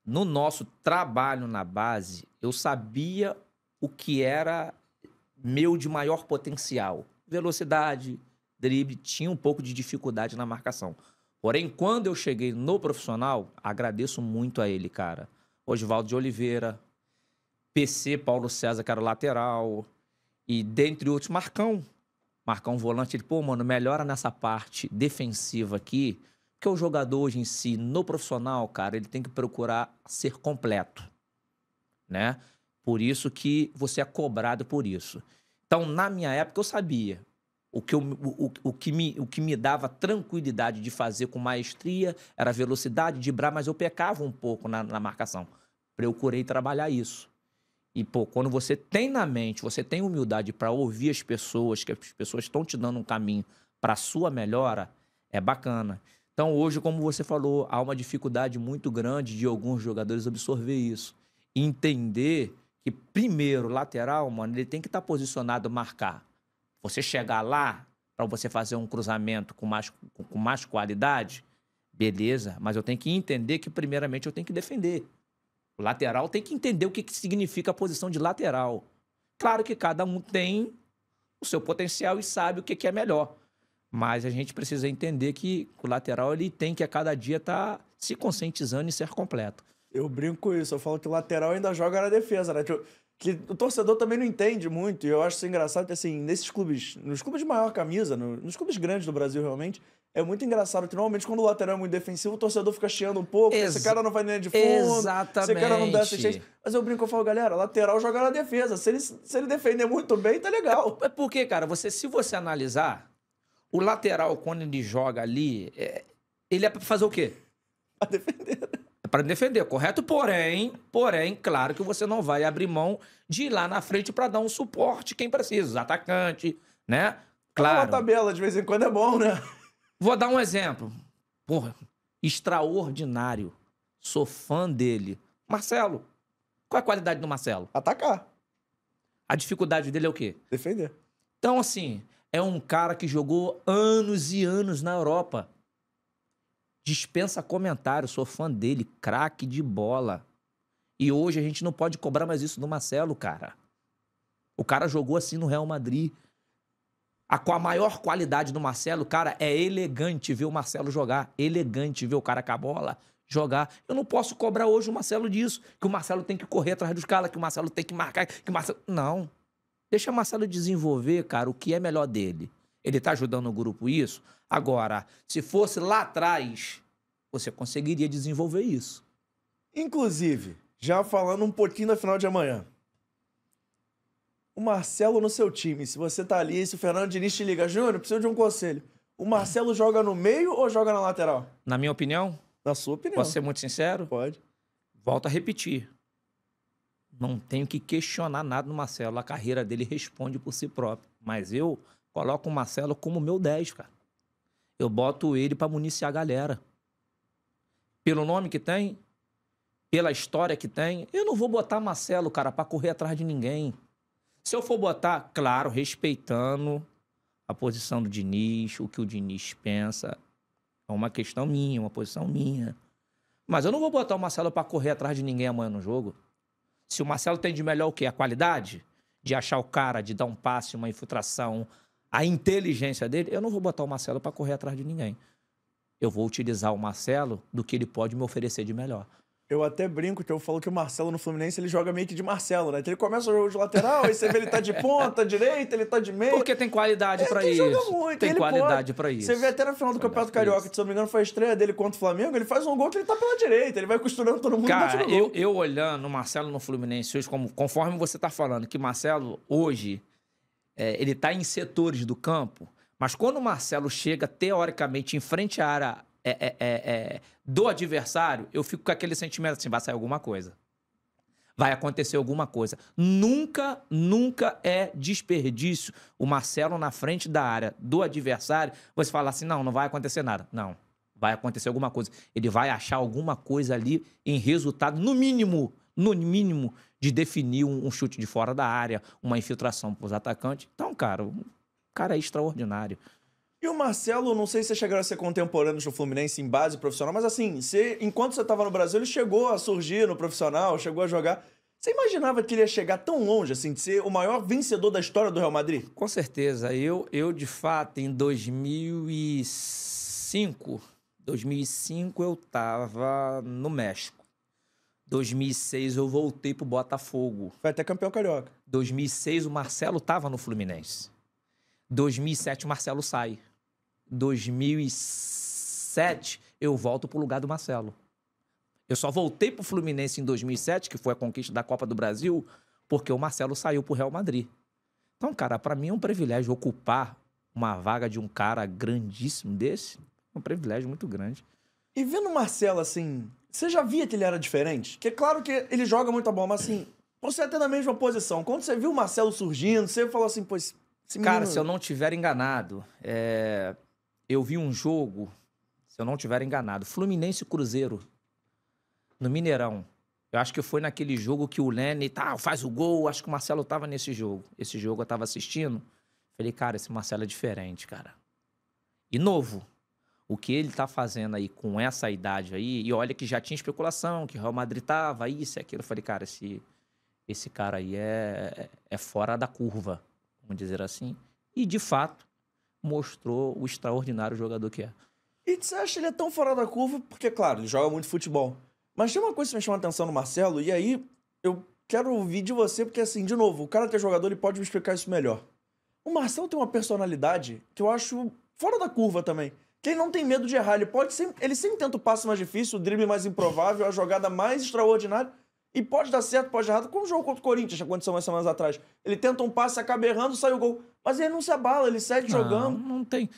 No nosso trabalho na base, eu sabia o que era meu de maior potencial. Velocidade, drible, tinha um pouco de dificuldade na marcação. Porém, quando eu cheguei no profissional, agradeço muito a ele, cara. Oswaldo de Oliveira, PC, Paulo César, que era o lateral, e dentre outros, Marcão. Marcão volante, ele, pô, mano, melhora nessa parte defensiva aqui, porque o jogador hoje em si, no profissional, cara, ele tem que procurar ser completo, né? Por isso que você é cobrado por isso. Então, na minha época, eu sabia o que me dava tranquilidade de fazer com maestria era a velocidade, driblar, mas eu pecava um pouco na marcação. Procurei trabalhar isso. E, pô, quando você tem na mente, você tem humildade para ouvir as pessoas, que as pessoas estão te dando um caminho para a sua melhora, é bacana. Então, hoje, como você falou, há uma dificuldade muito grande de alguns jogadores absorver isso. E entender que, primeiro, o lateral, mano, ele tem que estar posicionado, marcar. Você chegar lá, para você fazer um cruzamento com mais qualidade, beleza, mas eu tenho que entender que, primeiramente, eu tenho que defender. O lateral tem que entender o que significa a posição de lateral. Claro que cada um tem o seu potencial e sabe o que é melhor. Mas a gente precisa entender que o lateral ele tem que a cada dia estar se conscientizando e ser completo. Eu brinco com isso, eu falo que o lateral ainda joga na defesa, né? Que o torcedor também não entende muito, e eu acho isso engraçado que, assim, nesses clubes, nos clubes de maior camisa, nos clubes grandes do Brasil, realmente, é muito engraçado que, normalmente, quando o lateral é muito defensivo, o torcedor fica chiando um pouco, esse cara não vai nem de fundo, esse cara não dá assistência. Mas eu brinco, eu falo, galera, lateral joga na defesa, se ele defender muito bem, tá legal. É porque, cara, se você analisar, o lateral, quando ele joga ali, ele é pra fazer o quê? Pra defender. É para defender, correto? Porém, claro que você não vai abrir mão de ir lá na frente para dar um suporte quem precisa, atacante, né? Claro. Uma tabela de vez em quando é bom, né? Vou dar um exemplo. Porra, extraordinário. Sou fã dele. Marcelo. Qual é a qualidade do Marcelo? Atacar. A dificuldade dele é o quê? Defender. Então, assim, é um cara que jogou anos e anos na Europa. Dispensa comentário, sou fã dele, craque de bola. E hoje a gente não pode cobrar mais isso do Marcelo, cara. O cara jogou assim no Real Madrid. Com a maior qualidade do Marcelo, cara, é elegante ver o Marcelo jogar. Elegante ver o cara com a bola jogar. Eu não posso cobrar hoje o Marcelo disso. Que o Marcelo tem que correr atrás dos caras, que o Marcelo tem que marcar, que o Marcelo... Não. Deixa o Marcelo desenvolver, cara, o que é melhor dele. Ele tá ajudando o grupo isso? Agora, se fosse lá atrás, você conseguiria desenvolver isso. Inclusive, já falando um pouquinho da final de amanhã. O Marcelo no seu time, se você tá ali, se o Fernando Diniz te liga, Júnior, preciso de um conselho. O Marcelo joga no meio ou joga na lateral? Na minha opinião? Na sua opinião. Posso ser muito sincero? Pode. Volto a repetir. Não tenho que questionar nada no Marcelo. A carreira dele responde por si próprio. Mas eu coloco o Marcelo como meu 10, cara. Eu boto ele pra municiar a galera. Pelo nome que tem, pela história que tem, eu não vou botar Marcelo, cara, pra correr atrás de ninguém. Se eu for botar, claro, respeitando a posição do Diniz, o que o Diniz pensa, é uma questão minha, uma posição minha. Mas eu não vou botar o Marcelo pra correr atrás de ninguém amanhã no jogo. Se o Marcelo tem de melhor o quê? A qualidade de achar o cara, de dar um passe, uma infiltração, a inteligência dele, eu não vou botar o Marcelo pra correr atrás de ninguém. Eu vou utilizar o Marcelo do que ele pode me oferecer de melhor. Eu até brinco que eu falo que o Marcelo no Fluminense, ele joga meio que de Marcelo, né? Que ele começa o jogo de lateral, aí você vê ele tá de ponta, direita, ele tá de meio. Porque tem qualidade pra isso. Ele joga muito. Tem qualidade pra isso. Você vê até na final do Campeonato Carioca, que se eu não me engano foi a estreia dele contra o Flamengo, ele faz um gol que ele tá pela direita, ele vai costurando todo mundo. Cara, eu olhando o Marcelo no Fluminense hoje, conforme você tá falando, que Marcelo hoje, ele tá em setores do campo, mas quando o Marcelo chega, teoricamente, em frente à área do adversário, eu fico com aquele sentimento assim, vai sair alguma coisa. Vai acontecer alguma coisa. Nunca é desperdício o Marcelo na frente da área do adversário, você falar assim, não vai acontecer nada. Não, vai acontecer alguma coisa. Ele vai achar alguma coisa ali em resultado, no mínimo, de definir um chute de fora da área, uma infiltração para os atacantes. Então, cara, o cara é extraordinário. E E o Marcelo, não sei se você chegaram a ser contemporâneos no Fluminense em base profissional, mas assim, enquanto você estava no Brasil, ele chegou a surgir no profissional, chegou a jogar. Você imaginava que ele ia chegar tão longe, assim, de ser o maior vencedor da história do Real Madrid? Com certeza. Eu de fato, em 2005 eu estava no México. 2006 eu voltei pro Botafogo. Foi até campeão carioca. 2006 o Marcelo estava no Fluminense. 2007 o Marcelo sai. 2007 eu volto pro lugar do Marcelo. Eu só voltei pro Fluminense em 2007, que foi a conquista da Copa do Brasil, porque o Marcelo saiu pro Real Madrid. Então, cara, para mim é um privilégio ocupar uma vaga de um cara grandíssimo desse. É um privilégio muito grande. E vendo o Marcelo, assim, você já via que ele era diferente? Que é claro que ele joga muita bola, mas assim, você até na mesma posição. Quando você viu o Marcelo surgindo, você falou assim, pô, esse menino... Cara, se eu não tiver enganado, eu vi um jogo, se eu não tiver enganado, Fluminense e Cruzeiro, no Mineirão. Eu acho que foi naquele jogo que o Lene faz o gol, acho que o Marcelo tava nesse jogo. Esse jogo eu tava assistindo. Falei, cara, esse Marcelo é diferente, cara. E novo. O que ele tá fazendo aí com essa idade aí, e olha que já tinha especulação, que o Real Madrid tava, isso e aquilo. Eu falei, cara, esse cara aí é fora da curva, vamos dizer assim. E, de fato, mostrou o extraordinário jogador que é. E você acha que ele é tão fora da curva? Porque, claro, ele joga muito futebol. Mas tem uma coisa que me chama a atenção no Marcelo, e aí eu quero ouvir de você, porque, assim, de novo, o cara que é jogador, ele pode me explicar isso melhor. O Marcelo tem uma personalidade que eu acho fora da curva também. Que ele não tem medo de errar. Ele sempre tenta o passe mais difícil, o drible mais improvável, a jogada mais extraordinária. E pode dar certo, pode dar errado, como o jogo contra o Corinthians, que aconteceu umas semanas atrás. Ele tenta um passe, acaba errando, sai o gol. Mas ele não se abala, ele segue jogando. Não tem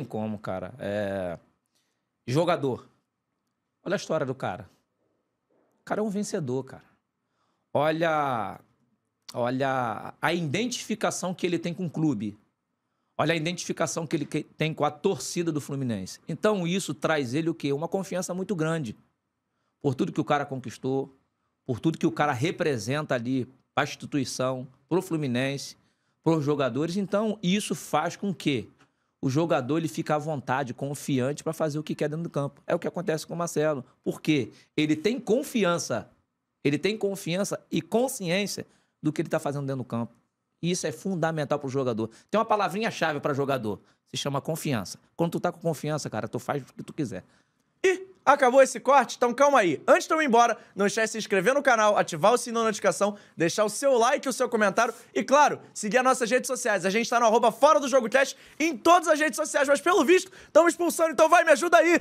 como, cara. Jogador. Olha a história do cara. O cara é um vencedor, cara. Olha a identificação que ele tem com o clube. Olha a identificação que ele tem com a torcida do Fluminense. Então, isso traz ele o quê? Uma confiança muito grande. Por tudo que o cara conquistou, por tudo que o cara representa ali para a instituição, para o Fluminense, para os jogadores. Então, isso faz com que o jogador ele fique à vontade, confiante para fazer o que quer dentro do campo. É o que acontece com o Marcelo. Por quê? Ele tem confiança. Ele tem confiança e consciência do que ele está fazendo dentro do campo. E isso é fundamental para o jogador. Tem uma palavrinha-chave para jogador. Se chama confiança. Quando tu tá com confiança, cara, tu faz o que tu quiser. E acabou esse corte? Então calma aí. Antes de eu ir embora, não esquece de se inscrever no canal, ativar o sininho da notificação, deixar o seu like e o seu comentário. E claro, seguir as nossas redes sociais. A gente tá no @Fora do Jogo Cast em todas as redes sociais. Mas pelo visto, estamos expulsando, então vai, me ajuda aí!